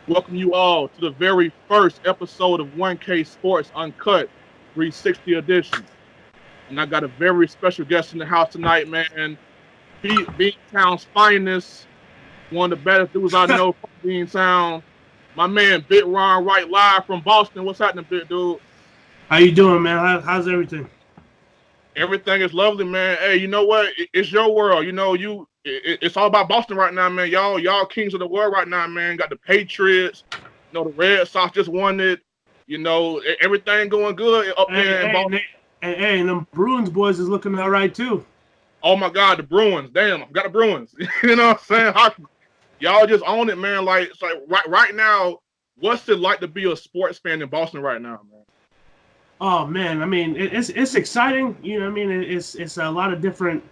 Welcome you all to the very first episode of 1K Sports Uncut 360 edition. And I got a very special guest in the house tonight, man. Beantown's finest, one of the best dudes I know from Beantown. My man, Big Ron, right live from Boston. What's happening, big dude? How you doing, man? How's everything? Everything is lovely, man. Hey, you know what? It's your world. It's all about Boston right now, man. Y'all kings of the world right now, man. Got the Patriots. The Red Sox just won it. Everything going good up Hey, there in hey, Boston. and them Bruins boys is looking all right too. Oh my God, the Bruins. Damn, I got the Bruins. You know what I'm saying? Y'all just own it, man. Like it's like right now, what's it like to be a sports fan in Boston right now, man? Oh man, I mean it's exciting. You know, what I mean it's a lot of different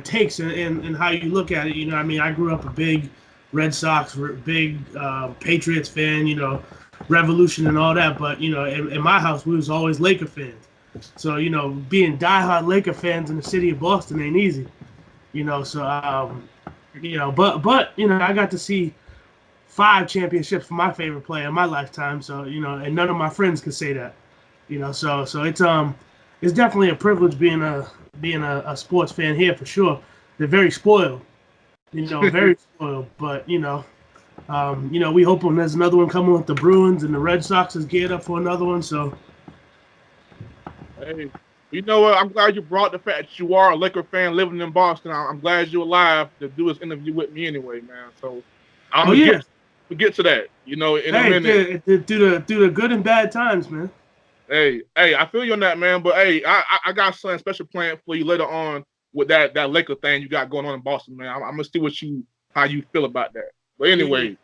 takes in how you look at it. You know, what I mean I grew up a big Red Sox, big Patriots fan. You know, Revolution and all that. But you know, in my house we was always Laker fans. So you know, being diehard Laker fans in the city of Boston ain't easy. You know, so but you know, I got to see five championships for my favorite player in my lifetime. So you know, and none of my friends could say that. You know, so it's definitely a privilege being a sports fan here for sure. They're very spoiled. You know, very spoiled. But we hope when there's another one coming with the Bruins and the Red Sox is geared up for another one. So Hey, you know what? I'm glad you brought the fact that you are a Laker fan living in Boston. I'm glad you're alive to do this interview with me anyway, man. So I'm oh gonna yeah, get to that, in a hey, minute. through the good and bad times, man. Hey, I feel you on that, man. But hey, I got something special planned for you later on with that Laker thing you got going on in Boston, man. I'm gonna see how you feel about that. But Yeah, yeah. anyway,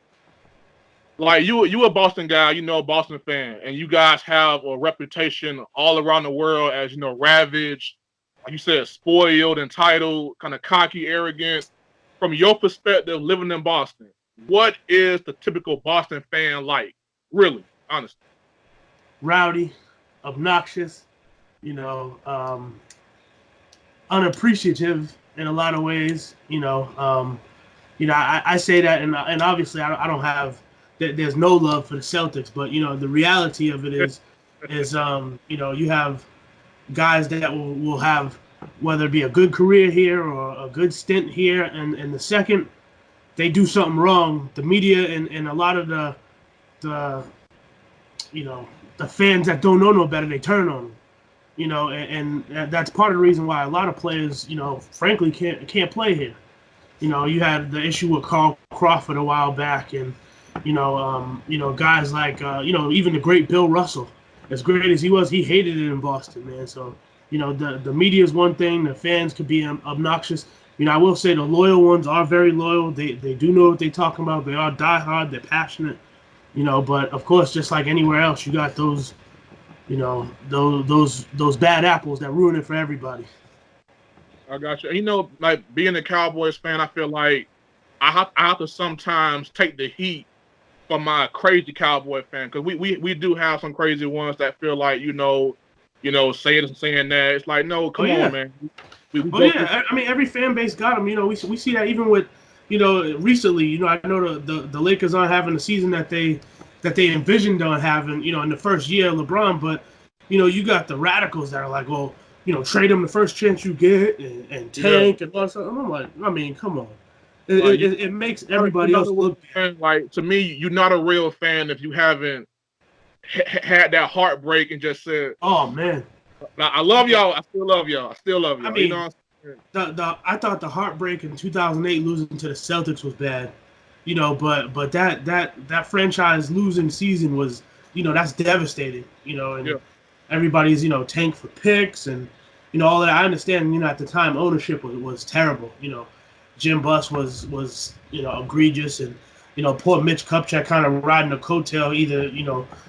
like you a Boston guy, a Boston fan, and you guys have a reputation all around the world as ravaged, like you said, spoiled, entitled, kind of cocky, arrogant. From your perspective, living in Boston, what is the typical Boston fan like? Really, honestly. Rowdy, obnoxious. You know, unappreciative in a lot of ways. I say that, and obviously I don't have there's no love for the Celtics, but you know the reality of it is you have guys that will have whether it be a good career here or a good stint here, and the second they do something wrong, the media and a lot of the you know the fans that don't know no better, they turn on them. You know, and that's part of the reason why a lot of players, frankly, can't play here. You know, you had the issue with Carl Crawford a while back, and guys like even the great Bill Russell. As great as he was, he hated it in Boston, man. So the media is one thing, the fans could be obnoxious. You know, I will say the loyal ones are very loyal. They do know what they're talking about. They are diehard. They're passionate. But of course, just like anywhere else, you got those those bad apples that ruin it for everybody. I got you. Like being a Cowboys fan, I feel like I have to sometimes take the heat from my crazy Cowboy fan because we do have some crazy ones that feel like saying this and saying that. It's like no, Oh come on, yeah, man. We oh go through. yeah. I mean, every fan base got them. We see that even with recently. I know the Lakers aren't having the season that they envisioned on having. In the first year of LeBron, but you got the radicals that are like, well, trade him the first chance you get and Yeah, tank and all that stuff. And I'm like, I mean, come on. It, like it, it makes you're everybody not else a real look bad. fan. Like to me, you're not a real fan if you haven't had that heartbreak and just said, Oh man. "I love y'all. I still love y'all. I still love I y'all." You know mean, what I'm saying? I thought the heartbreak in 2008 losing to the Celtics was bad, but that franchise losing season was, that's devastating, and Yeah, everybody's tanked for picks and all that. I understand, at the time ownership was terrible. Jim Buss was egregious, and poor Mitch Kupchak kind of riding a coattail. Either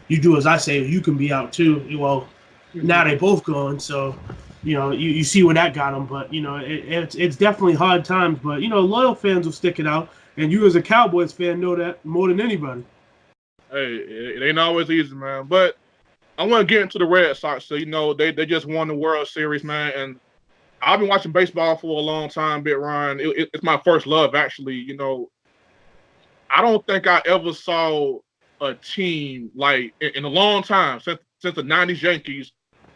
you do as I say, or you can be out too. Well, now they both gone, so you see where that got them. But it's definitely hard times. But loyal fans will stick it out, and you as a Cowboys fan know that more than anybody. hey, it ain't always easy, man. But I want to get into the Red Sox. So they just won the World Series, man, and I've been watching baseball for a long time, Bit Ryan. It's my first love, actually. I don't think I ever saw a team like in a long time since the '90s Yankees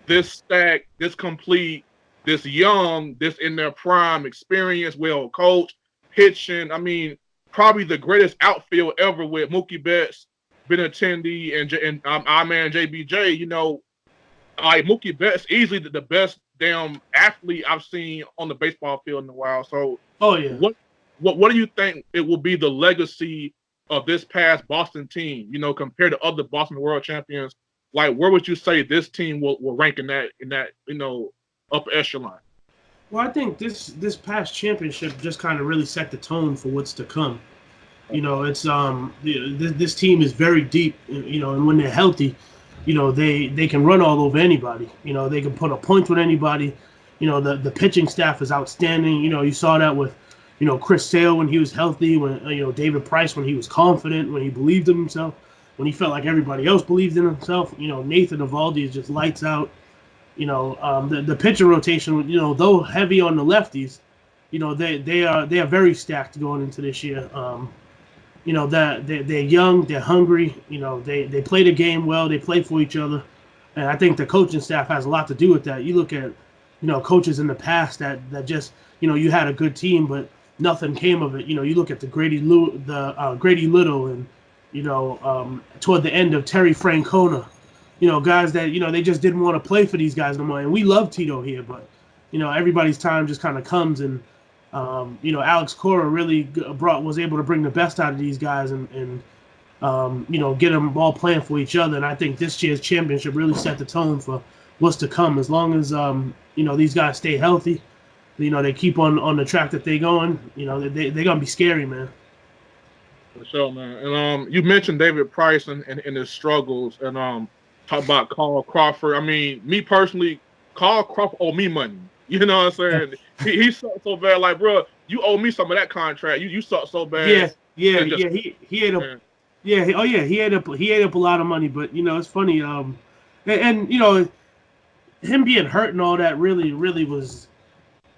this stacked, this complete, this young, this in their prime, experience, well coached, pitching. I mean, probably the greatest outfield ever with Mookie Betts, Benintendi, and our man JBJ. You know, like Mookie Betts, easily the best damn athlete I've seen on the baseball field in a while. So, Oh yeah. what do you think it will be the legacy of this past Boston team? You know, compared to other Boston World Champions, like where would you say this team will rank in that upper echelon? Well, I think this past championship just kind of really set the tone for what's to come. You know, it's this team is very deep. You know, and when they're healthy, you know they can run all over anybody. You know, they can put a point with anybody. You know, the pitching staff is outstanding. You know, you saw that with Chris Sale when he was healthy, when David Price when he was confident, when he believed in himself, when he felt like everybody else believed in himself. You know, Nathan Eovaldi is just lights out. You know, the pitcher rotation, though heavy on the lefties, they are very stacked going into this year. That they're young, they're hungry. You know, they play the game well, they play for each other, and I think the coaching staff has a lot to do with that. You look at coaches in the past that just you had a good team, but nothing came of it. You look at the Grady Little, and toward the end of Terry Francona. Guys that, they just didn't want to play for these guys no more. And we love Tito here, but, everybody's time just kind of comes. And, Alex Cora really was able to bring the best out of these guys and get them all playing for each other. And I think this year's championship really set the tone for what's to come. As long as, these guys stay healthy, they keep on the track that they're going, they're going to be scary, man. For sure, man. And you mentioned David Price and his struggles, and talk about Carl Crawford. I mean, me personally, Carl Crawford owe me money. You know what I'm saying? he sucked so bad. Like, bro, you owe me some of that contract. You sucked so bad. Yeah. He ate up. Yeah. He ate up a lot of money. But it's funny. And him being hurt and all that really was.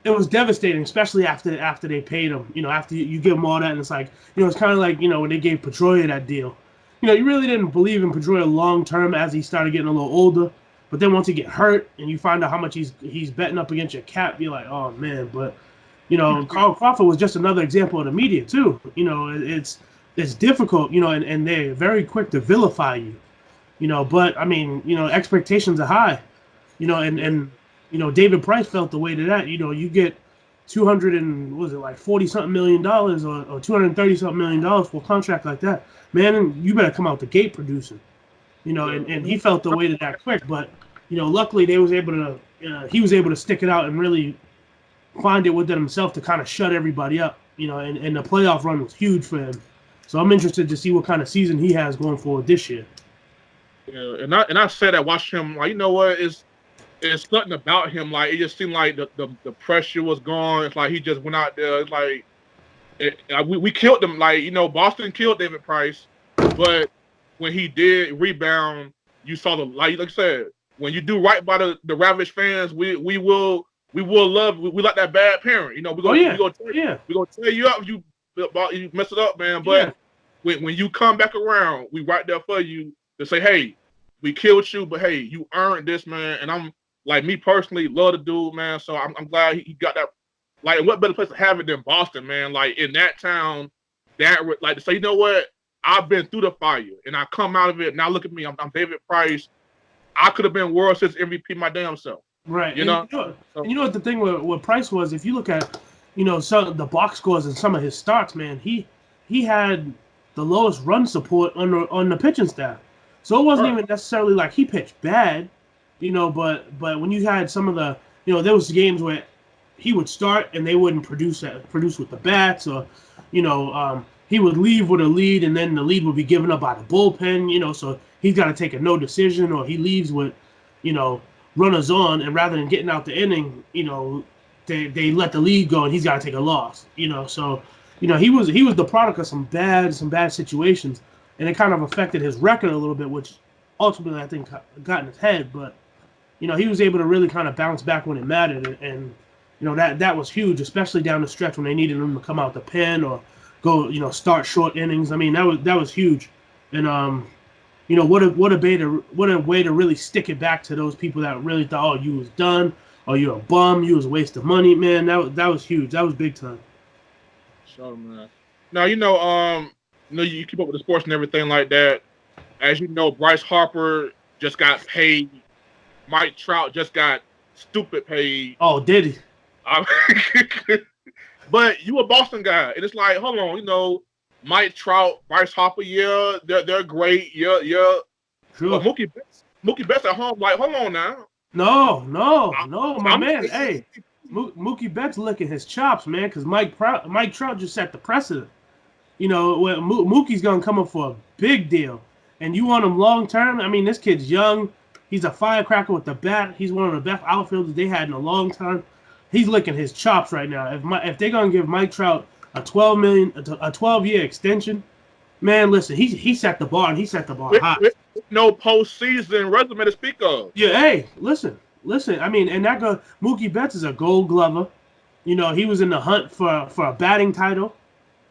It was devastating, especially after they paid him. After you give him all that, and it's like, it's kind of like when they gave Pedroia that deal. You really didn't believe in Pedroia long term as he started getting a little older. But then once he get hurt and you find out how much he's betting up against your cap, you're like, oh man. But Carl Crawford was just another example of the media too. It's difficult. And they're very quick to vilify you. But I mean, expectations are high. And David Price felt the weight of that. You get $40-something million or $230-something million for a contract like that. Man, you better come out the gate producing. And he felt the weight of that quick. But, luckily he was able to stick it out and really find it within himself to kind of shut everybody up. And the playoff run was huge for him. So I'm interested to see what kind of season he has going forward this year. Yeah, and I said I watched him, like, it's something about him. Like, it just seemed like the pressure was gone. It's like he just went out there. It's like we killed him. Like, Boston killed David Price, but when he did rebound, you saw like I said, when you do right by the Ravage fans, we will love. We like that bad parent. We're gonna tear you up if you mess it up, man. But when you come back around, we right there for you to say, hey, we killed you, but hey, you earned this, man. And I'm like, me personally, love the dude, man. So I'm glad he got that. Like, and what better place to have it than Boston, man? Like, in that town, like to say, you know what? I've been through the fire, and I come out of it. Now look at me. I'm David Price. I could have been World Series MVP my damn self. Right. You know what the thing with Price was? If you look at, some of the box scores and some of his starts, man, he had the lowest run support on the pitching staff. So it wasn't even necessarily like he pitched bad, but when you had some of the, there was games where he would start and they wouldn't produce with the bats, or, he would leave with a lead and then the lead would be given up by the bullpen, so he's got to take a no decision, or he leaves with, runners on, and rather than getting out the inning, they let the lead go and he's got to take a loss, so, he was the product of some bad situations. And it kind of affected his record a little bit, which ultimately I think got in his head. But, he was able to really kind of bounce back when it mattered. And that was huge, especially down the stretch when they needed him to come out the pen, or, go, start short innings. I mean, that was huge, and what a way to really stick it back to those people that really thought, oh, you was done, or you're a bum, you was a waste of money, man. That was huge. That was big time. So man. Now you keep up with the sports and everything like that. As you know, Bryce Harper just got paid. Mike Trout just got stupid paid. Oh, did he? But you a Boston guy, and it's like, hold on, Mike Trout, Bryce Harper, yeah, they're great, yeah. Sure. But Mookie Betts at home, like, hold on now. No, my man. Hey, Mookie Betts licking his chops, man, because Mike Trout just set the precedent. Mookie's gonna come up for a big deal, and you want him long term. I mean, this kid's young. He's a firecracker with the bat. He's one of the best outfielders they had in a long time. He's licking his chops right now. If they're gonna give Mike Trout a 12-year extension, man, listen, he set the bar and he set the bar high. With no postseason resume to speak of. Yeah, hey, listen. I mean, and Mookie Betts is a Gold Glover. He was in the hunt for a batting title.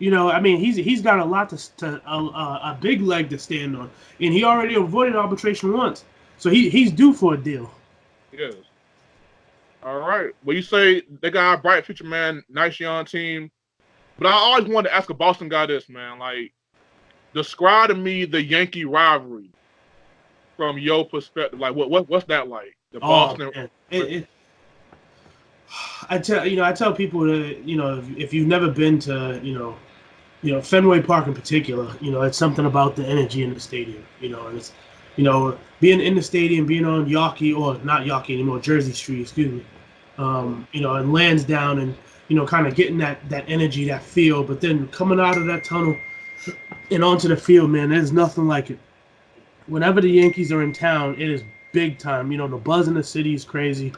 I mean, he's got a lot a big leg to stand on, and he already avoided arbitration once, so he's due for a deal. Yes. All right. Well, you say they got a bright future, man. Nice young team, but I always wanted to ask a Boston guy this, man. Like, describe to me the Yankee rivalry from your perspective. Like, what's that like? The Boston. I tell people that if you've never been to Fenway Park in particular, it's something about the energy in the stadium, and it's being in the stadium, being on Yawkey, or not Yawkey anymore, Jersey Street, excuse me, and Lansdowne, and kind of getting that energy, that feel, but then coming out of that tunnel and onto the field, man, there's nothing like it. Whenever the Yankees are in town, it is big time. The buzz in the city is crazy.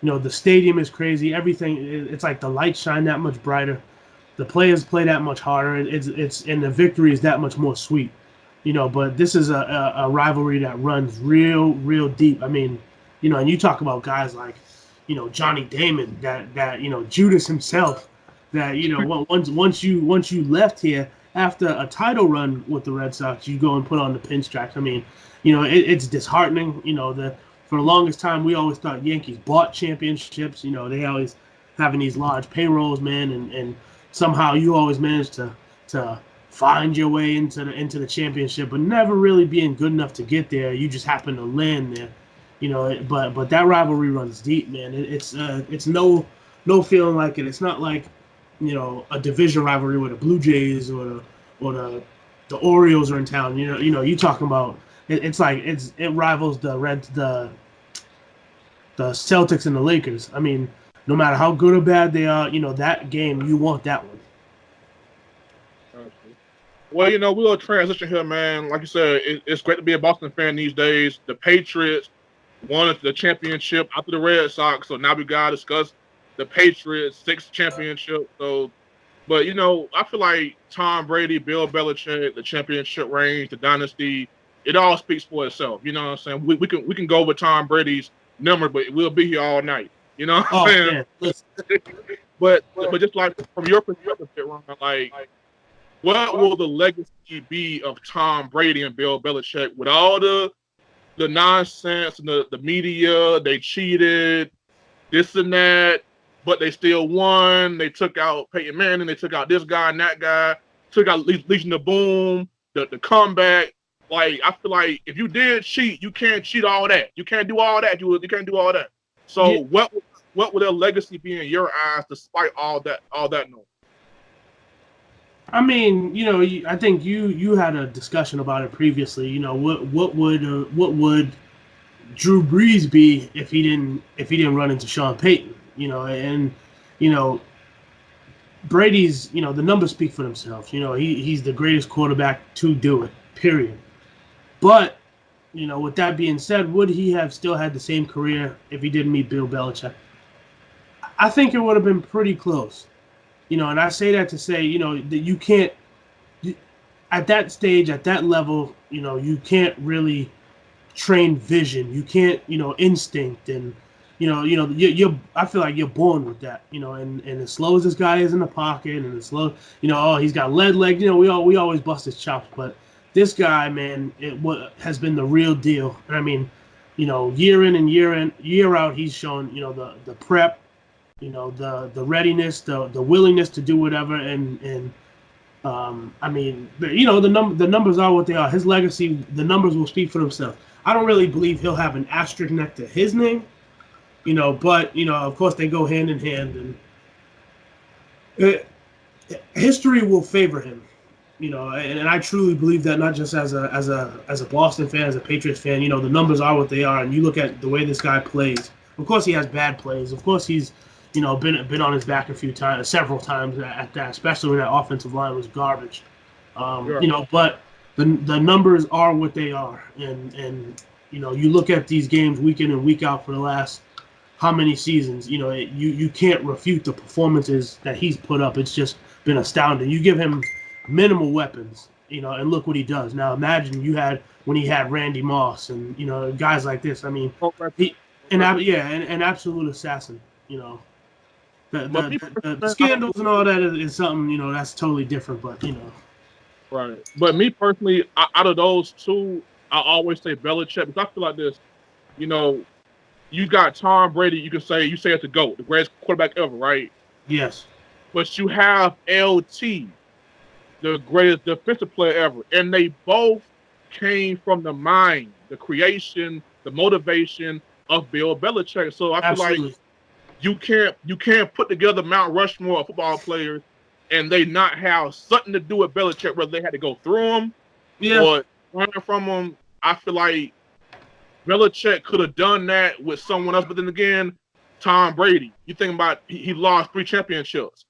The stadium is crazy. Everything, it's like the lights shine that much brighter. The players play that much harder. And the victory is that much more sweet. But this is a rivalry that runs real deep. I mean, and you talk about guys like, Johnny Damon, that Judas himself, that once you left here after a title run with the Red Sox, you go and put on the pinstripes. I mean, it's disheartening. For the longest time, we always thought Yankees bought championships. They always having these large payrolls, man, and somehow you always manage to find your way into the championship, but never really being good enough to get there. You just happen to land there, But that rivalry runs deep, man. It's no feeling like it. It's not like a division rivalry where the Blue Jays or the Orioles are in town. You talking about it rivals the Celtics and the Lakers. I mean, no matter how good or bad they are, that game, you want that one. Well, we'll transition here, man. Like you said, it's great to be a Boston fan these days. The Patriots won the championship after the Red Sox, so now we got to discuss the Patriots' 6th championship. So, but, I feel like Tom Brady, Bill Belichick, the championship range, the dynasty, it all speaks for itself. You know what I'm saying? We can go with Tom Brady's number, but we'll be here all night. You know what I'm saying? but just like from your perspective, Ron, like, what will the legacy be of Tom Brady and Bill Belichick with all the nonsense and the media? They cheated, this and that, but they still won. They took out Peyton Manning. They took out this guy and that guy. Took out Legion of Boom, the comeback. Like, I feel like if you did cheat, you can't cheat all that. You can't do all that. You can't do all that. So yeah. What would their legacy be in your eyes, despite all that noise? I mean, I think you had a discussion about it previously. What would Drew Brees be if he didn't run into Sean Payton? Brady's, the numbers speak for themselves. He's the greatest quarterback to do it. Period. But with that being said, would he have still had the same career if he didn't meet Bill Belichick? I think it would have been pretty close. And I say that to say, that you can't, at that stage, at that level, you can't really train vision. You can't, instinct and, I feel like you're born with that, and as slow as this guy is in the pocket, and as slow, oh, he's got lead leg, we always bust his chops, but this guy, man, has been the real deal. And I mean, year in and year out, he's shown, the prep, the readiness, the willingness to do whatever, and I mean, the numbers are what they are. His legacy, the numbers will speak for themselves. I don't really believe he'll have an asterisk next to his name, but of course they go hand in hand, and history will favor him, and I truly believe that, not just as a Boston fan, as a Patriots fan. The numbers are what they are, and you look at the way this guy plays. Of course, he has bad plays. Of course, he's been on his back several times at that, especially when that offensive line was garbage. Sure. But the numbers are what they are, and you look at these games week in and week out for the last how many seasons. You can't refute the performances that he's put up. It's just been astounding. You give him minimal weapons, and look what he does. Now imagine when he had Randy Moss and guys like this. I mean, an absolute assassin. The scandals and all that is something, that's totally different, but Right. But me personally, out of those two, I always say Belichick, because I feel like this. You got Tom Brady. You say it's the GOAT, the greatest quarterback ever, right? Yes. But you have LT, the greatest defensive player ever, and they both came from the mind, the creation, the motivation of Bill Belichick. So I feel like you can't put together Mount Rushmore of football players and they not have something to do with Belichick, whether they had to go through him or learn from him. I feel like Belichick could have done that with someone else, but then again, Tom Brady. You think about he lost 3 championships.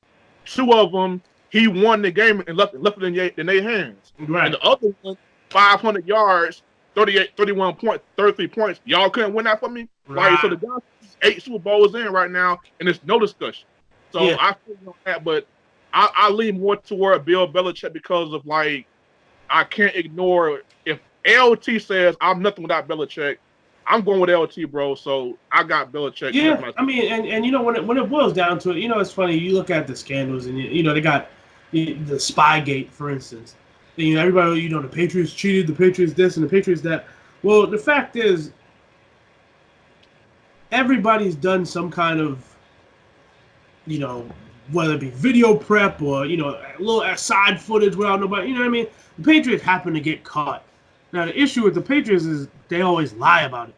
2 of them, he won the game and left it in their hands. Right. And the other one, 500 yards, 31 points, 33 points. Y'all couldn't win that for me? Right. Like, so the guys 8 Super Bowls in right now, and it's no discussion. So I feel on that, but I lean more toward Bill Belichick because of, like, I can't ignore if LT says I'm nothing without Belichick, I'm going with LT, bro. So I got Belichick. Yeah, I mean, and when it boils down to it, it's funny. You look at the scandals, and they got the Spygate, for instance. And, everybody, the Patriots cheated, the Patriots this, and the Patriots that. Well, the fact is, everybody's done some kind of, whether it be video prep or, a little side footage without nobody, you know what I mean? The Patriots happen to get caught. Now, the issue with the Patriots is they always lie about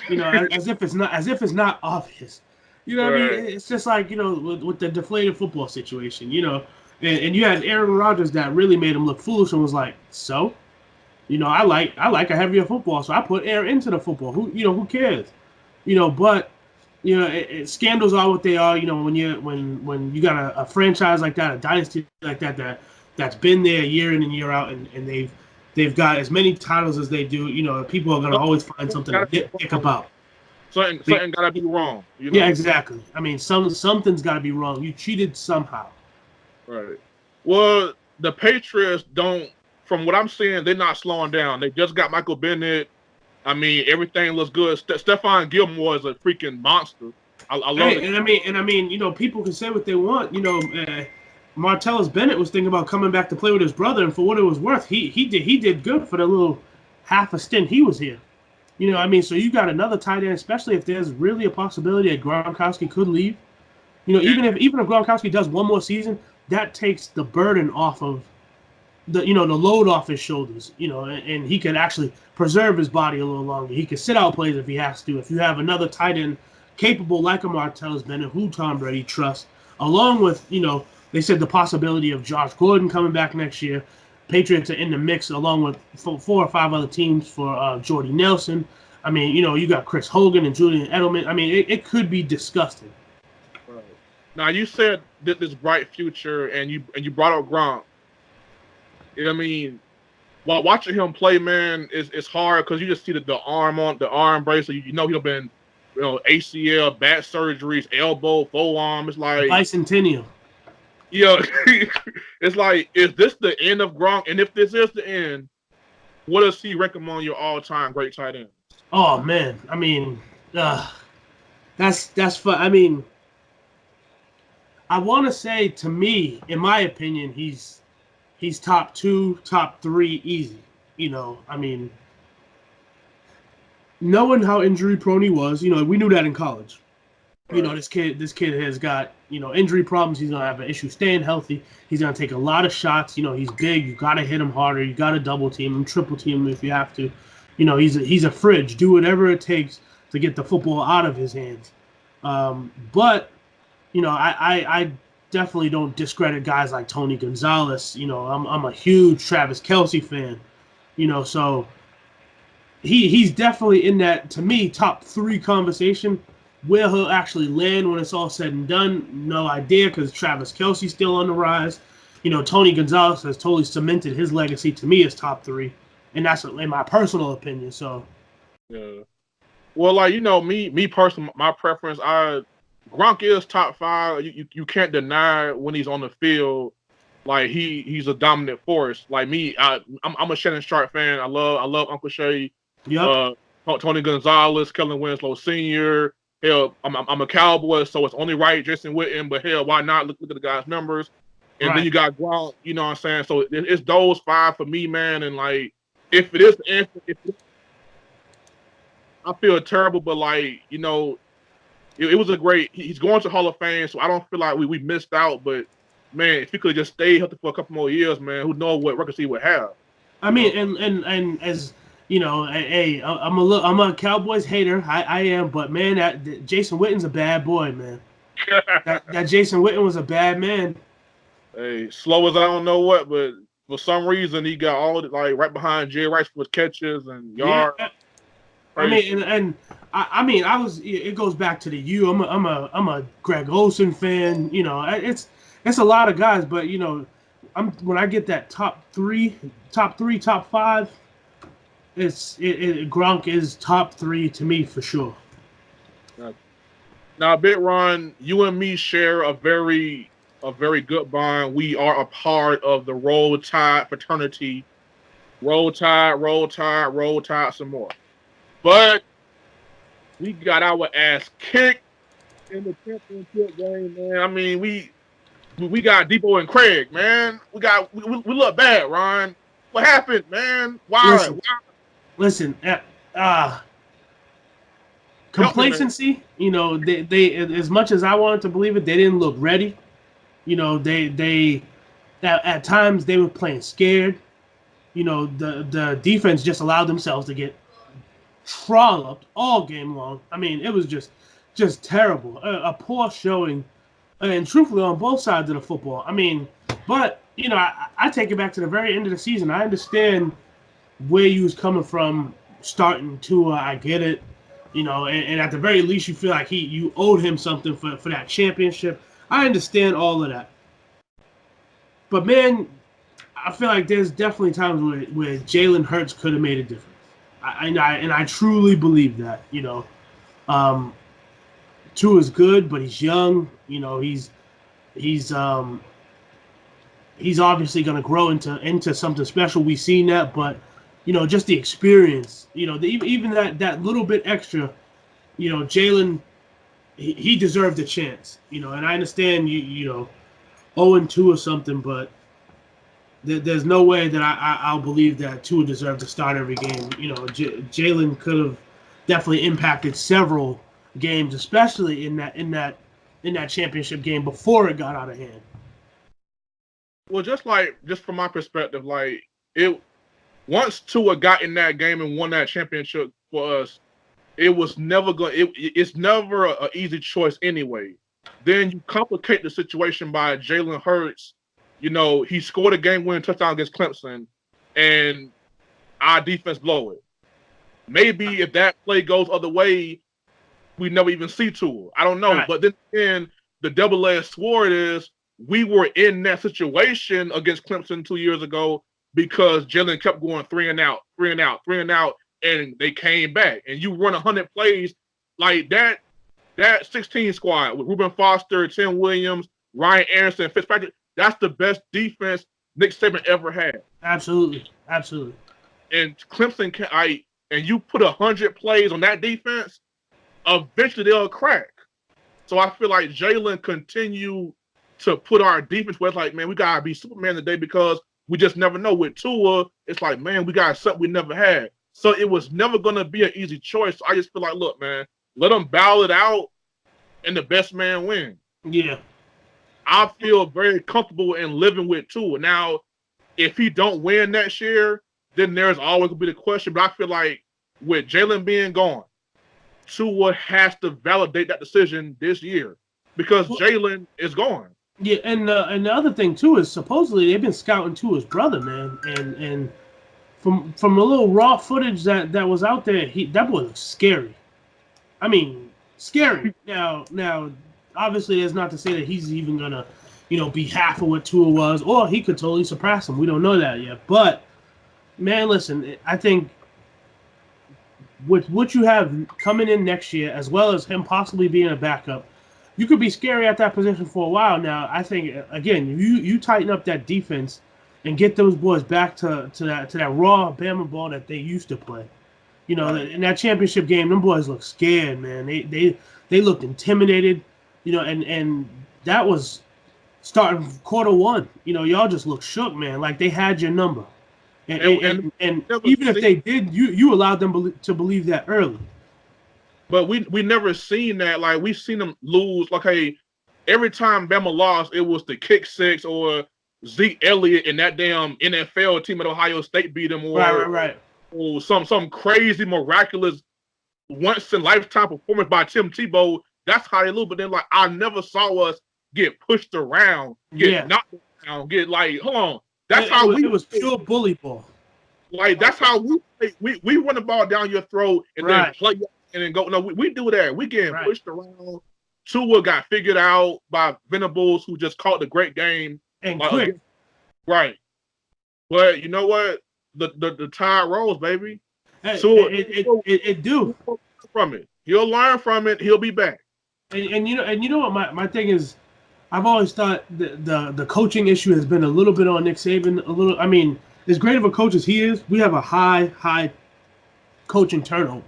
it, as if it's not obvious. You know what I mean? It's just like, with the deflated football situation, and you had Aaron Rodgers that really made him look foolish and was like, so, I like a heavier football, so I put air into the football. Who cares? But scandals are what they are. When you got a franchise like that, a dynasty like that's been there year in and year out, and they've got as many titles as they do. People are gonna always find something to nitpick about. Something gotta be wrong. Yeah, exactly. I mean, something's gotta be wrong. You cheated somehow. Right. Well, the Patriots don't. From what I'm seeing, they're not slowing down. They just got Michael Bennett. I mean, everything looks good. Stephon Gilmore is a freaking monster. I love it. And I mean, people can say what they want. Martellus Bennett was thinking about coming back to play with his brother, and for what it was worth, he did good for the little half a stint he was here. So you got another tight end, especially if there's really a possibility that Gronkowski could leave. Even if Gronkowski does one more season, that takes the burden off of the load off his shoulders, and he can actually preserve his body a little longer. He can sit out plays if he has to. If you have another tight end capable like a Martellus Bennett, who Tom Brady trusts, along with, they said the possibility of Josh Gordon coming back next year. Patriots are in the mix along with 4 or 5 other teams for Jordy Nelson. I mean, you got Chris Hogan and Julian Edelman. I mean, it could be disgusting. Right. Now, you said this bright future, and you brought up Gronk. I mean, while watching him play, man, it's hard because you just see the arm bracelet. He's been, ACL, back surgeries, elbow, forearm. It's like bicentennial. Yeah, it's like, is this the end of Gronk? And if this is the end, what does he rank among your all-time great tight ends? Oh man, I mean, That's fun. I mean, I want to say, to me, in my opinion, he's top two, top three, easy. I mean, knowing how injury prone he was, we knew that in college. Right. This kid has got injury problems. He's gonna have an issue staying healthy. He's gonna take a lot of shots. He's big. You gotta hit him harder. You gotta double team him, triple team him if you have to. He's a fridge. Do whatever it takes to get the football out of his hands. But I definitely don't discredit guys like Tony Gonzalez. I'm a huge Travis Kelce fan. So he's definitely in that, to me, top three conversation. Where he'll actually land when it's all said and done, no idea, because Travis Kelce's still on the rise. Tony Gonzalez has totally cemented his legacy, to me, as top three, and that's in my personal opinion. So, Yeah. Well, like me personally, my preference, Gronk is top five. You can't deny when he's on the field, like he's a dominant force. Like me, I'm a Shannon Sharp fan. I love Uncle Shay, yep, uh, Tony Gonzalez, Kellen Winslow Sr. Hell, I'm a Cowboy, so it's only right Jason Witten. But hell, why not look at the guy's numbers? And then right. you got Gronk. You know what I'm saying? So it's those five for me, man. And like, if it is the answer, I feel terrible, but like it was a great. He's going to Hall of Fame, so I don't feel like we missed out. But man, if he could just stay healthy for a couple more years, man, who knows what records he would have. I mean, and as hey, I'm a Cowboys hater. I am, but man, that Jason Witten's a bad boy, man. That Jason Witten was a bad man. Hey, slow as I don't know what, but for some reason he got all like right behind Jay Rice with catches and Yeah, yards. I Crazy. mean, and I mean, I was. It goes back to the U. I'm a Greg Olson fan. It's a lot of guys, but when I get that top three, top five, Gronk is top three to me for sure. Now, Bit Ron, you and me share a very good bond. We are a part of the Roll Tide fraternity. Roll Tide, Roll Tide, Roll Tide, some more. But we got our ass kicked in the championship game, man. I mean, we got Depot and Craig, man. We look bad, Ron. What happened, man? Why? Listen, listen. Help me, man. Complacency. They as much as I wanted to believe it, they didn't look ready. They at times they were playing scared. The defense just allowed themselves to get trolloped all game long. I mean, it was just terrible. A poor showing, and truthfully, on both sides of the football. I mean, but I take it back to the very end of the season. I understand where you was coming from, starting to. I get it. And at the very least, you feel like you owed him something for that championship. I understand all of that. But man, I feel like there's definitely times where Jalen Hurts could have made a difference. I truly believe that. Tua is good, but he's young. He's obviously going to grow into something special. We've seen that, but just the experience. Even that little bit extra. Jalen, he deserved a chance. And I understand 0-2 or something, but there's no way that I'll believe that Tua deserved to start every game. Jalen could have definitely impacted several games, especially in that championship game before it got out of hand. Well, just from my perspective, like it once Tua got in that game and won that championship for us, it was never going. It's never an easy choice anyway. Then you complicate the situation by Jalen Hurts. He scored a game-winning touchdown against Clemson, and our defense blow it. Maybe if that play goes other way, we never even see Tua. I don't know. Right. But then again, the double-edged sword is we were in that situation against Clemson 2 years ago because Jalen kept going 3 and out, 3 and out, 3 and out, and they came back. And you run 100 plays like that 16 squad with Reuben Foster, Tim Williams, Ryan Anderson, Fitzpatrick, that's the best defense Nick Saban ever had. Absolutely. And Clemson and you put 100 plays on that defense, eventually they'll crack. So I feel like Jalen continue to put our defense where it's like, man, we gotta be Superman today because we just never know. With Tua, it's like, man, we got something we never had. So it was never gonna be an easy choice. So I just feel like, look, man, let them battle it out, and the best man win. Yeah. I feel very comfortable in living with Tua. Now, if he don't win next year, then there's always gonna be the question. But I feel like with Jalen being gone, Tua has to validate that decision this year because Jalen is gone. Yeah, and the other thing too is supposedly they've been scouting Tua's brother, man, and from the little raw footage that was out there, that boy looks scary. I mean, scary. Now, obviously, that's not to say that he's even gonna, be half of what Tua was, or he could totally surpass him. We don't know that yet. But man, listen, I think with what you have coming in next year, as well as him possibly being a backup, you could be scary at that position for a while. Now, I think again, you tighten up that defense and get those boys back to that raw Bama ball that they used to play. In that championship game, them boys looked scared, man. They looked intimidated, and that was starting quarter one. Y'all just looked shook, man, like they had your number. And even if they did, you allowed them to believe that early. But we never seen that. Like, we seen them lose. Like, hey, every time Bama lost, it was the kick six or Zeke Elliott and that damn NFL team at Ohio State beat them, or right. Or some crazy, miraculous, once in lifetime performance by Tim Tebow. That's how they lose. But then, like, I never saw us get pushed around, get knocked down, get like, hold on. That's how it was pure bully ball. Like, that's how we run the ball down your throat and then play and then go. No, we do that. We getting pushed around. Tua got figured out by Venables, who just caught the great game and quick. Right, but you know what? The tide rolls, baby. Hey, so it do from it. He'll learn from it. He'll be back. And you know what my thing is. I've always thought the coaching issue has been a little bit on Nick Saban. I mean, as great of a coach as he is, we have a high coaching turnover.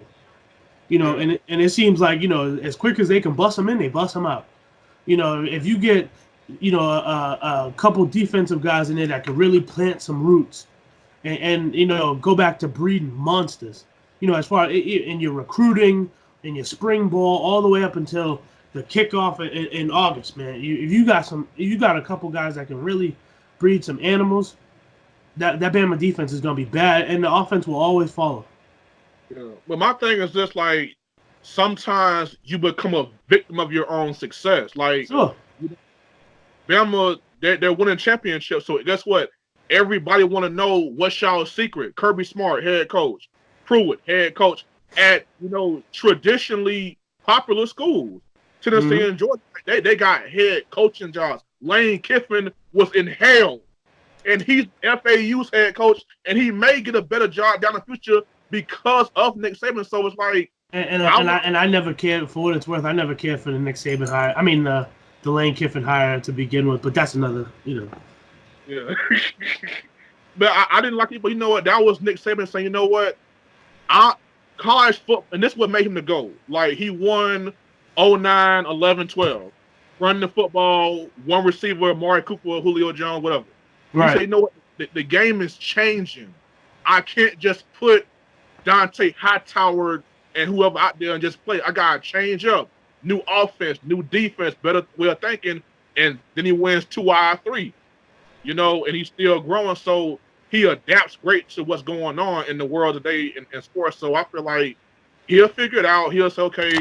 And it seems like, as quick as they can bust them in, they bust them out. If you get, a couple defensive guys in there that can really plant some roots and go back to breeding monsters, as far as in your recruiting and your spring ball all the way up until the kickoff in August, man. If you got a couple guys that can really breed some animals, that Bama defense is gonna be bad, and the offense will always follow. Yeah, but my thing is just like sometimes you become a victim of your own success. Like, sure. Bama, they're winning championships, so guess what? Everybody want to know what's y'all's secret. Kirby Smart, head coach. Pruitt, head coach at traditionally popular schools. Tennessee and Georgia, they got head coaching jobs. Lane Kiffin was in hell, and he's FAU's head coach, and he may get a better job down the future because of Nick Saban. So it's like, and I never cared, for what it's worth. I never cared for the Nick Saban hire. I mean the Lane Kiffin hire to begin with, but that's another, Yeah. But I didn't like it. But you know what? That was Nick Saban saying, you know what? College football, and this is what made him the GOAT. Like, he won 09, 11, 12. Running the football, one receiver, Amari Cooper, Julio Jones, whatever. Right. He said, you know what? The game is changing. I can't just put Dante Hightower and whoever out there and just play. I got to change up. New offense, new defense, better way of thinking. And then he wins 2 out of 3. And he's still growing. So he adapts great to what's going on in the world today in sports. So I feel like he'll figure it out. He'll say, okay,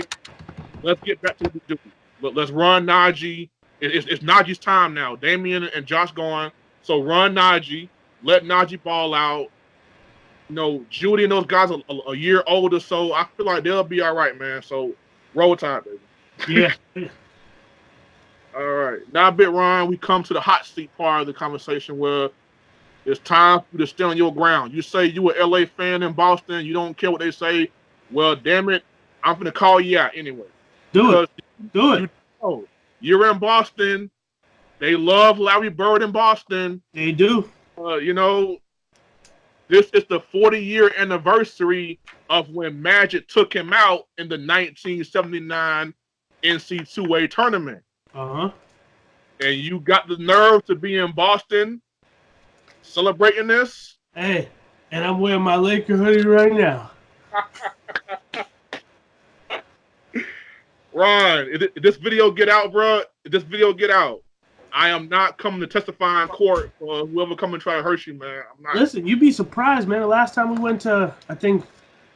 let's get back to what we do. Let's run Najee. It's Najee's time now. Damian and Josh gone. So run Najee. Let Najee ball out. Judy and those guys are a year older. So I feel like they'll be all right, man. So roll tide, baby. Yeah. All right. Now, Bit Ron, we come to the hot seat part of the conversation where it's time for you to stand on your ground. You say you a LA fan in Boston. You don't care what they say. Well, damn it, I'm going to call you out anyway. Do it. You're in Boston. They love Larry Bird in Boston. They do. This is the 40-year anniversary of when Magic took him out in the 1979 NC2A tournament. Uh-huh. And you got the nerve to be in Boston celebrating this? Hey, and I'm wearing my Laker hoodie right now. Ron, if this video get out, bro, if this video get out, I am not coming to testify in court for whoever come and try to hurt you, man. I'm not. Listen, you'd be surprised, man. The last time we went to, I think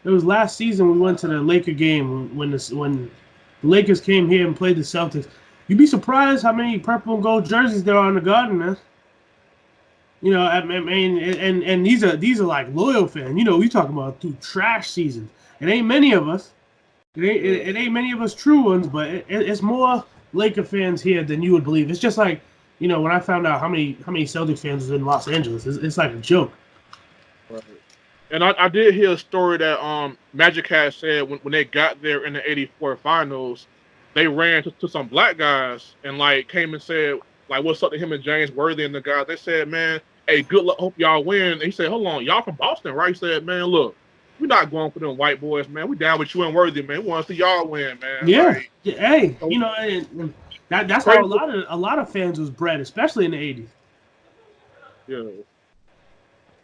it was last season, we went to the Laker game when the Lakers came here and played the Celtics. You'd be surprised how many purple and gold jerseys there are in the Garden, man. You know, I mean, and these are like loyal fans. You know, we talking about through trash seasons. It ain't many of us. It ain't many of us true ones, but it's more Laker fans here than you would believe. It's just like, you know, when I found out how many Celtics fans was in Los Angeles, it's like a joke. Right. And I did hear a story that Magic had said when they got there in the '84 finals, they ran to some black guys and like came and said like what's up to him and James Worthy and the guys. They said, man, hey, good luck, hope y'all win. And he said, hold on, y'all from Boston, right? He said, man, look, we're not going for them white boys, man. We down with you and Worthy, man. We want to see y'all win, man. Yeah, like, hey, you know, and that's how a lot of fans was bred, especially in the '80s. Yeah.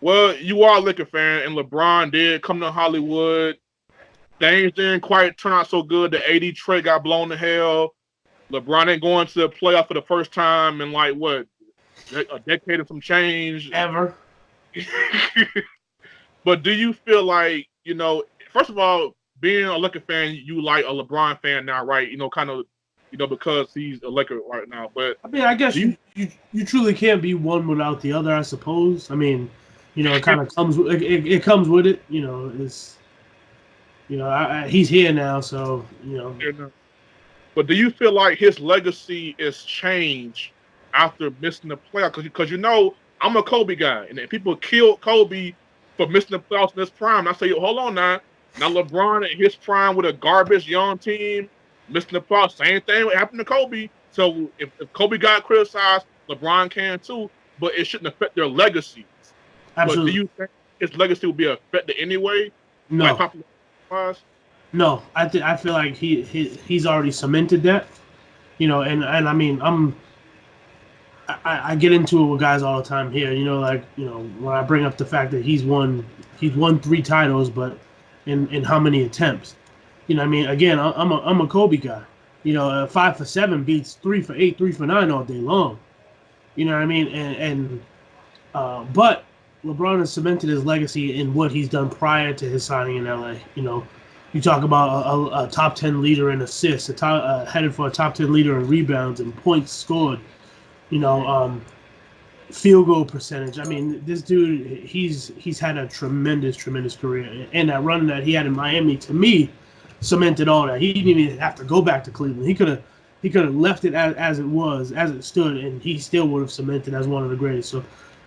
Well, you are a Laker fan, and LeBron did come to Hollywood. Things didn't quite turn out so good. The '80 trade got blown to hell. LeBron ain't going to the playoff for the first time in like what, a decade of some change Ever. But do you feel like, you know, first of all, being a Laker fan, you like a LeBron fan now, right? You know, kind of, you know, because he's a Laker right now. But I mean, I guess you truly can't be one without the other, I suppose. I mean, you know, it kind of comes it comes with it. You know, it's, you know, he's here now, so you know. But do you feel like his legacy is changed after missing the playoffs? Because you know, I'm a Kobe guy, and if people killed Kobe for missing the playoffs in his prime, I say, hold on now. Now LeBron at his prime with a garbage young team, missing the playoffs, same thing happened to Kobe. So if Kobe got criticized, LeBron can too, but it shouldn't affect their legacy. Absolutely. But do you think his legacy will be affected anyway? No. Like no, I feel like he's already cemented that. You know, and I mean, I get into it with guys all the time here. You know, like, you know, when I bring up the fact that he's won 3 titles, but in how many attempts? You know, I mean, again, I'm a Kobe guy. You know, 5 for 7 beats 3 for 8, 3 for 9 all day long. You know what I mean? But LeBron has cemented his legacy in what he's done prior to his signing in LA. You know, you talk about a top 10 leader in assists, headed for a top 10 leader in rebounds and points scored. You know, field goal percentage. I mean, this dude, he's had a tremendous career, and that run that he had in Miami, to me, cemented all that. He didn't even have to go back to Cleveland. He could have left it as it was, as it stood, and he still would have cemented as one of the greatest. So,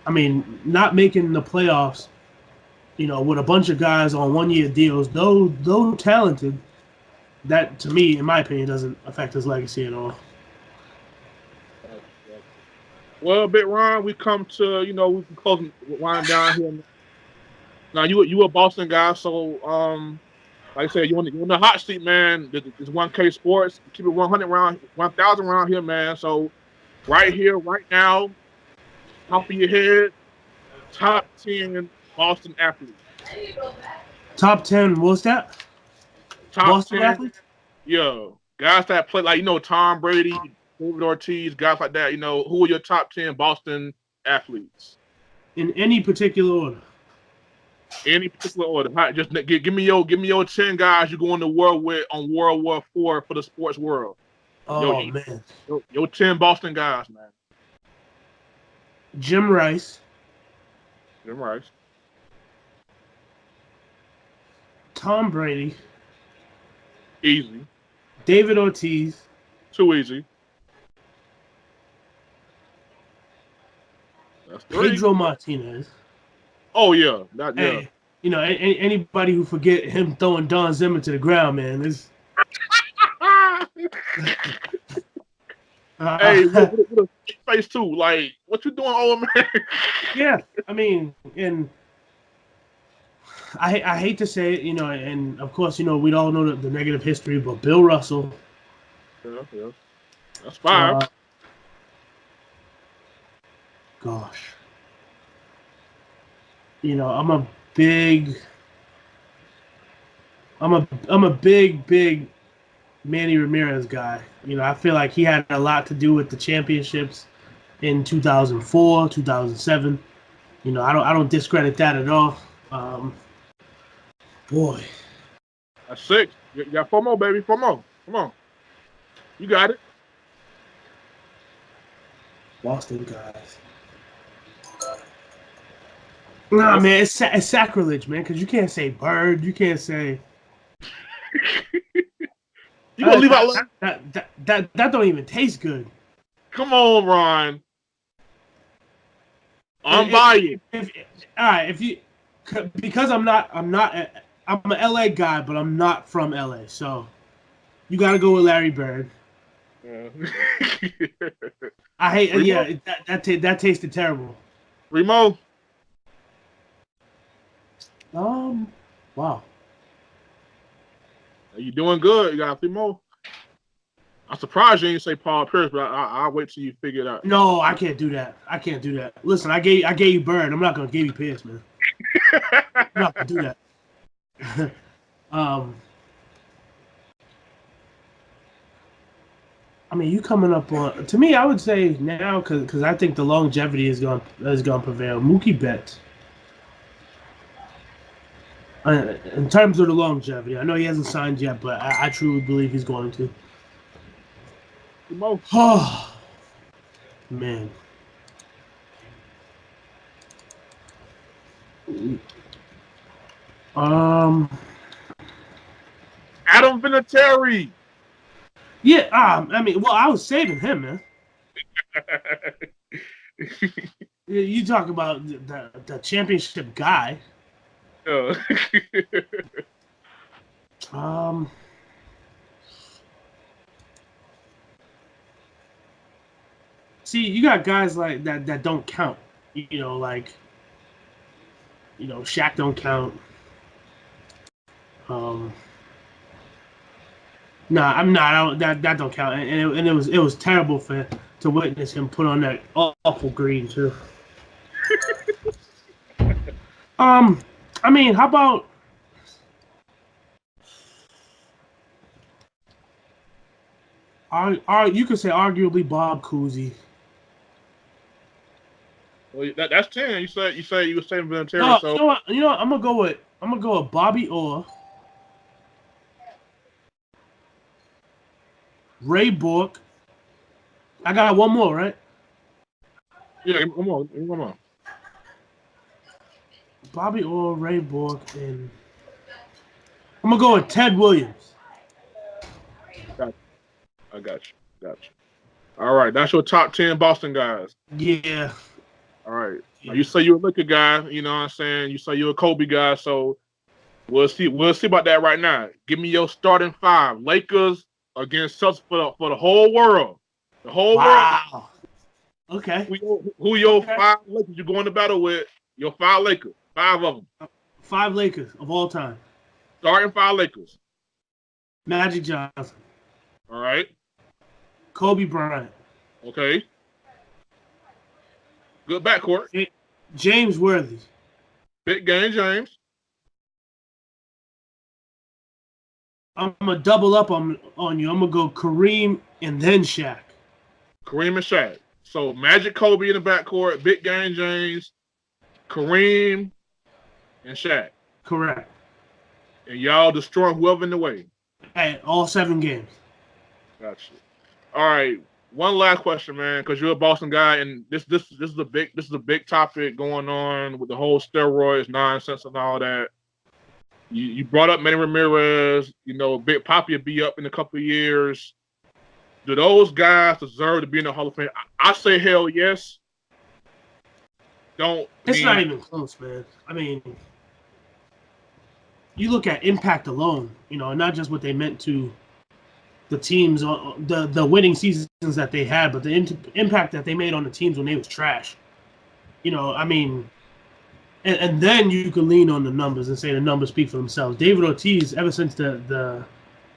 I mean, not making the playoffs, you know, with a bunch of guys on 1-year deals, though talented, that to me, in my opinion, doesn't affect his legacy at all. Well, Big Ron, we come to, you know, we can close wind down here. Now, you a Boston guy, so like I said, you in the hot seat, man. It's 1K Sports. Keep it 100 round, 1,000 round here, man. So right here, right now, top of your head, top 10 Boston athletes. Top 10, what's that? Top Boston 10 athletes? Yeah, guys that play like, you know, Tom Brady, David Ortiz, guys like that. You know, who are your top 10 Boston athletes? In any particular order. Any particular order. Just give me your 10 guys you go in the world with on World War IV for the sports world. Oh, man. Your 10 Boston guys, man. Jim Rice. Tom Brady. Easy. David Ortiz. Too easy. That's 3. Pedro Martinez. Oh, yeah. Hey, you know, anybody who forget him throwing Don Zimmer to the ground, man, is... Hey, with a face too. Like, what you doing, old man? Yeah, I mean, and I hate to say it, and of course, we all know the negative history, but Bill Russell. Yeah. That's 5. Gosh. I'm a big big Manny Ramirez guy. I feel like he had a lot to do with the championships in 2004, 2007. I don't discredit that at all. Boy. That's 6. You got 4 more, baby. 4 more. Come on. You got it. Boston guys. Nah, man, it's sacrilege, man, because you can't say Bird. You can't say... You gonna leave out... That don't even taste good. Come on, Ron. I'm biased. All right, because I'm an LA guy, but I'm not from LA, so you got to go with Larry Bird. Yeah. I hate. Remo? That tasted terrible. Remo. Wow. You doing good? You got 3 more. I'm surprised you didn't say Paul Pierce, but I'll wait till you figure it out. No, I can't do that. Listen, I gave you Bird. I'm not gonna give you Pierce, man. I'm not gonna do that. I mean, you coming up on... To me, I would say now, because I think the longevity is going to prevail. Mookie Betts. In terms of the longevity, I know he hasn't signed yet, but I truly believe he's going to. Oh, man. Adam Vinatieri. Yeah, I mean, well, I was saving him, man. You talk about the championship guy. See, you got guys like that don't count. Like Shaq don't count. Nah, I'm not. That don't count. And it was terrible to witness him put on that awful green too. I mean, how about you could say arguably Bob Cousy. Well, that's 10. You say you were saying Vinatieri. No, so you know what? I'm gonna go with Bobby Orr, Ray Bourque. I got one more, right? Yeah, come on. Bobby Orr, Ray Bourque, and I'm gonna go with Ted Williams. I got you. All right, that's your top 10 Boston guys. Yeah. All right. Yeah. Now you say you're a Laker guy. You know what I'm saying? You say you're a Kobe guy. So we'll see about that right now. Give me your starting 5. Lakers against Celtics for the whole world. The whole world. Okay. Who your 5 Lakers you going to battle with? Your 5 Lakers. 5 of them. 5 Lakers of all time. Starting 5 Lakers. Magic Johnson. All right. Kobe Bryant. Okay. Good backcourt. James Worthy. Big game, James. I'm going to double up on you. I'm going to go Kareem and then Shaq. Kareem and Shaq. So Magic Kobe in the backcourt, Big Game James, Kareem, and Shaq. Correct. And y'all destroy whoever in the way. Hey, all 7 games. Gotcha. All right. One last question, man, because you're a Boston guy, and this is a big topic going on with the whole steroids nonsense and all that. You brought up Manny Ramirez. Big Papi will be up in a couple of years. Do those guys deserve to be in the Hall of Fame? I say hell yes. It's not even close, man. I mean, you look at impact alone, not just what they meant to the teams, the winning seasons that they had, but the impact that they made on the teams when they was trash. I mean, and then you can lean on the numbers and say the numbers speak for themselves. David Ortiz, ever since the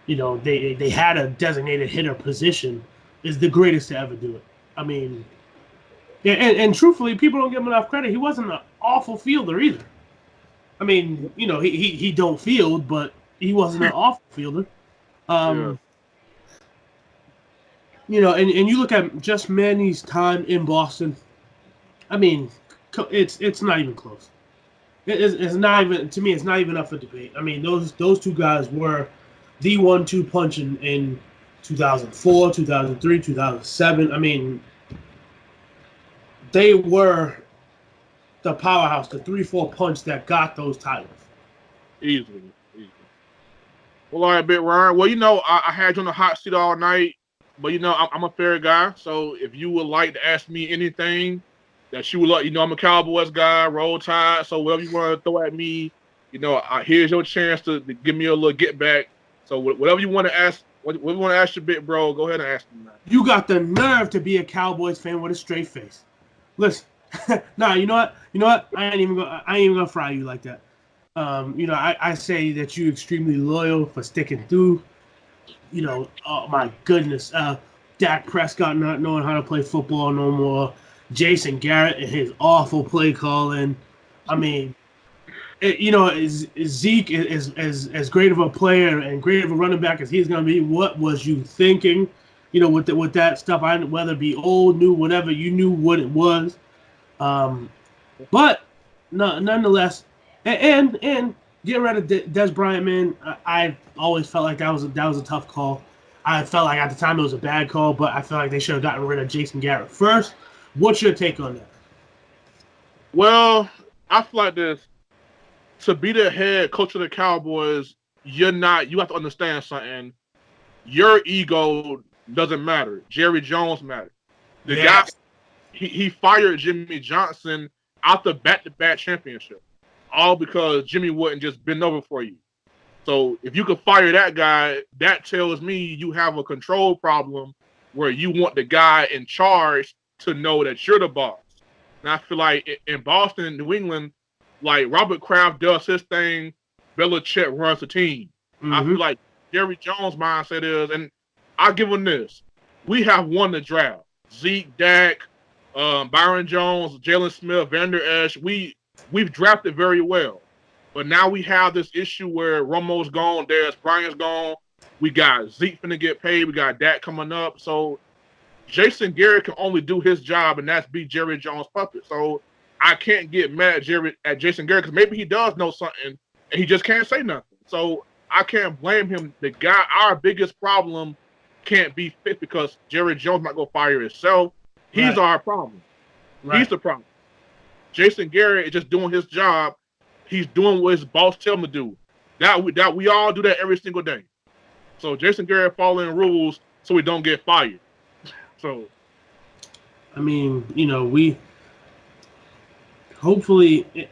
they had a designated hitter position, is the greatest to ever do it. I mean, yeah, and truthfully, people don't give him enough credit. He wasn't an awful fielder either. I mean, he don't field, but he wasn't an awful fielder. Yeah. And you look at just Manny's time in Boston. I mean, it's not even close. It's not even, to me. It's not even up for debate. I mean, those two guys were the 1-2 punch in 2004, 2003, 2007. I mean, they were the powerhouse, the 3-4 punch that got those titles. Easily. Well, all right, Big Ryan. Well, I had you on the hot seat all night, but I'm a fair guy. So if you would like to ask me anything that you would like, I'm a Cowboys guy, Roll Tide. So whatever you want to throw at me, here's your chance to give me a little get back. So whatever you want to ask, whatever you want to ask your big bro, go ahead and ask me, man. You got the nerve to be a Cowboys fan with a straight face. Listen, nah, you know what? I ain't even gonna fry you like that. I say that you're extremely loyal for sticking through. Oh my goodness, Dak Prescott not knowing how to play football no more. Jason Garrett and his awful play calling. I mean, Zeke is as great of a player and great of a running back as he's going to be. What was you thinking? With that stuff, whether it be old, new, whatever, you knew what it was. But nonetheless, and getting rid of Des Bryant, man, I always felt like that was a tough call. I felt like at the time it was a bad call, but I feel like they should have gotten rid of Jason Garrett first. What's your take on that? Well, I feel like this. To be the head coach of the Cowboys, you have to understand something. Your ego doesn't matter. Jerry Jones matters. The guy, he fired Jimmy Johnson after back-to-back championship, all because Jimmy wouldn't just bend over for you. So if you could fire that guy, that tells me you have a control problem where you want the guy in charge to know that you're the boss. And I feel like in Boston and New England, like Robert Kraft does his thing, Belichick runs the team. Mm-hmm. I feel like Jerry Jones' mindset is, and I'll give him this: we have won the draft. Zeke, Dak, Byron Jones, Jalen Smith, Vander Esch. We've drafted very well, but now we have this issue where Romo's gone, Dez Bryant's gone. We got Zeke finna get paid. We got Dak coming up. So Jason Garrett can only do his job, and that's be Jerry Jones' puppet. So I can't get mad at Jason Garrett because maybe he does know something and he just can't say nothing. So I can't blame him. The guy, our biggest problem can't be fixed because Jerry Jones might go fire himself. He's our problem. Right. He's the problem. Jason Garrett is just doing his job. He's doing what his boss tells him to do. That we all do that every single day. So Jason Garrett following rules so we don't get fired. So, I mean, we hopefully it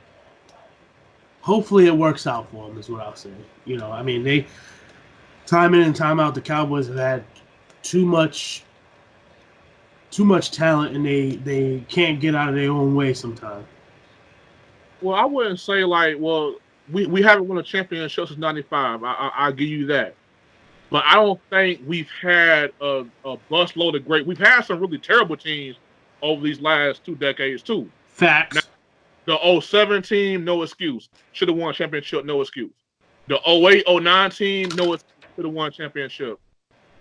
works out for them is what I'll say. I mean, they time in and time out, the Cowboys have had too much talent, and they can't get out of their own way sometimes. Well, I wouldn't say we haven't won a championship since '95. I'll give you that. But I don't think we've had a busload of great. We've had some really terrible teams over these last 2 decades too. Facts. Now, the 07 team, no excuse. Should have won a championship, no excuse. The 08-09 team, no excuse. Should have won a championship.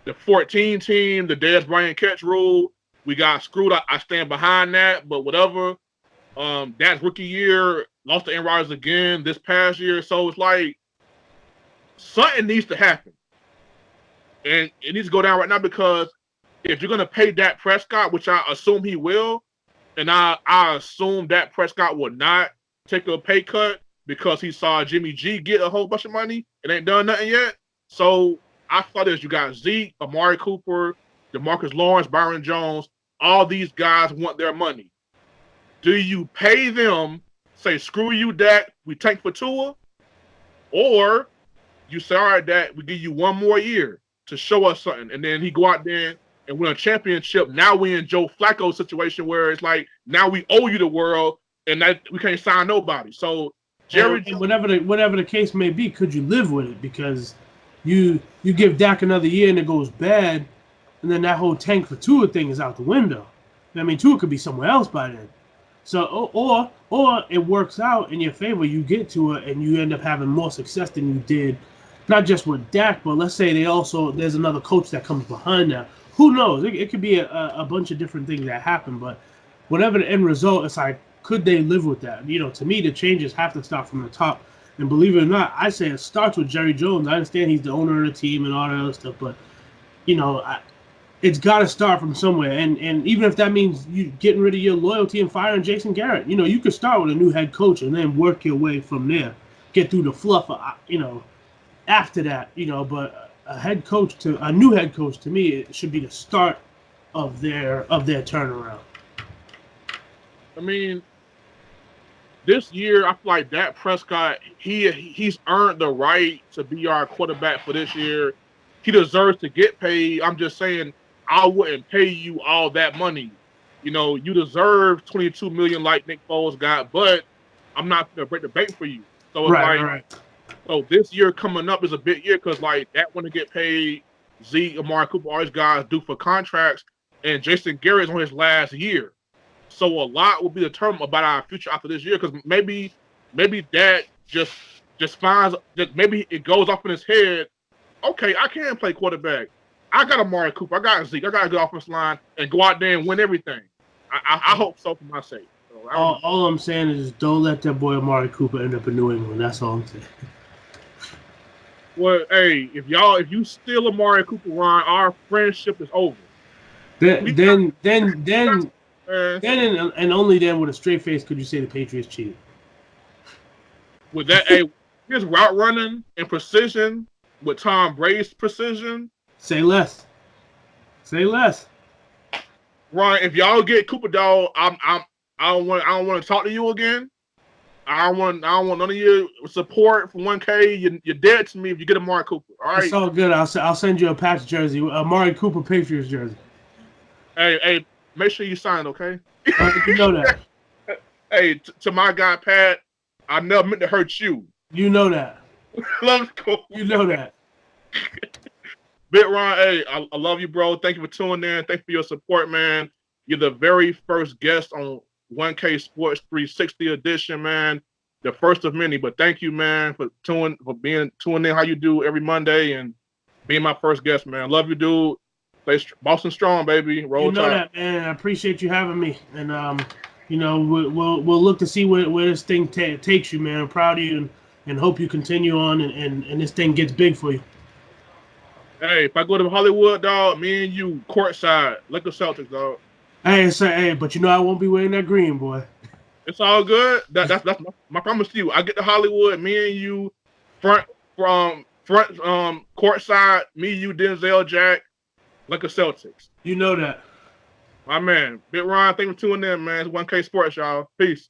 The 14 team, the Dez Bryant catch rule, we got screwed. I stand behind that, but whatever. That's rookie year, lost to Aaron Rodgers again this past year. So it's like something needs to happen. And it needs to go down right now because if you're going to pay Dak Prescott, which I assume he will, and I assume Dak Prescott will not take a pay cut because he saw Jimmy G get a whole bunch of money and ain't done nothing yet. So I thought you got Zeke, Amari Cooper, DeMarcus Lawrence, Byron Jones. All these guys want their money. Do you pay them, say, screw you, Dak, we tank for Tua? Or you say, all right, Dak, we give you one more year to show us something. And then he go out there and win a championship. Now we in Joe Flacco's situation where it's like, now we owe you the world and that we can't sign nobody. So Jerry, and whatever the case may be, could you live with it? Because you give Dak another year and it goes bad, and then that whole tank for Tua thing is out the window. I mean, Tua could be somewhere else by then. So or it works out in your favor. You get Tua and you end up having more success than you did, not just with Dak, but let's say there's another coach that comes behind that. Who knows? It could be a bunch of different things that happen, but whatever the end result, it's like, could they live with that? You know, to me, the changes have to start from the top. And believe it or not, I say it starts with Jerry Jones. I understand he's the owner of the team and all that other stuff, but, you know, it's got to start from somewhere. And even if that means you getting rid of your loyalty and firing Jason Garrett, you know, you could start with a new head coach and then work your way from there. Get through the fluff, you know, after that, you know. But a new head coach, to me, it should be the start of their turnaround. I mean, this year, I feel like Dak Prescott, he's earned the right to be our quarterback for this year. He deserves to get paid. I'm just saying, I wouldn't pay you all that money. You know, you deserve $22 million like Nick Foles got, but I'm not going to break the bank for you. So it's right. So this year coming up is a big year because, like, that want to get paid. Zeke, Amari Cooper, all these guys due for contracts, and Jason Garrett's on his last year. So a lot will be determined about our future after this year because maybe that just finds maybe it goes off in his head. Okay, I can play quarterback. I got Amari Cooper. I got Zeke. I got a good offensive line and go out there and win everything. I hope so for my sake. So all I'm saying is don't let that boy Amari Cooper end up in New England. That's all I'm saying. Well, hey, if you steal Amari Cooper, Ron, our friendship is over. Then and only then with a straight face could you say the Patriots cheated. With that, his route running and precision with Tom Brady's precision. Say less. Ron, if y'all get Cooper dog, I don't want to talk to you again. I don't want none of your support for 1K. You're dead to me if you get Amari Cooper. All right. It's all good. I'll send you a patch jersey, Amari Cooper Patriots jersey. Hey, make sure you sign, okay? You know that. Hey, to my guy Pat, I never meant to hurt you. You know that. Love cool. You know that. Big Ron, hey, I love you, bro. Thank you for tuning in. Thank you for your support, man. You're the very first guest on 1K Sports 360 edition, man. The first of many, but thank you, man, for tuning in how you do every Monday and being my first guest, man. Love you, dude. Stay Boston strong, baby. Roll you know Tide. That, man. I appreciate you having me, and you know, we'll look to see where this thing takes you, man. I'm proud of you, and hope you continue on, and this thing gets big for you. Hey, if I go to Hollywood, dog, me and you courtside, like the Celtics, dog. Hey, but you know I won't be wearing that green, boy. It's all good. That's my promise to you. I get to Hollywood, me and you, front courtside, me, you, Denzel, Jack, like the Celtics. You know that. My man, Big Ron, thank you for tuning in, man. It's 1K Sports, y'all. Peace.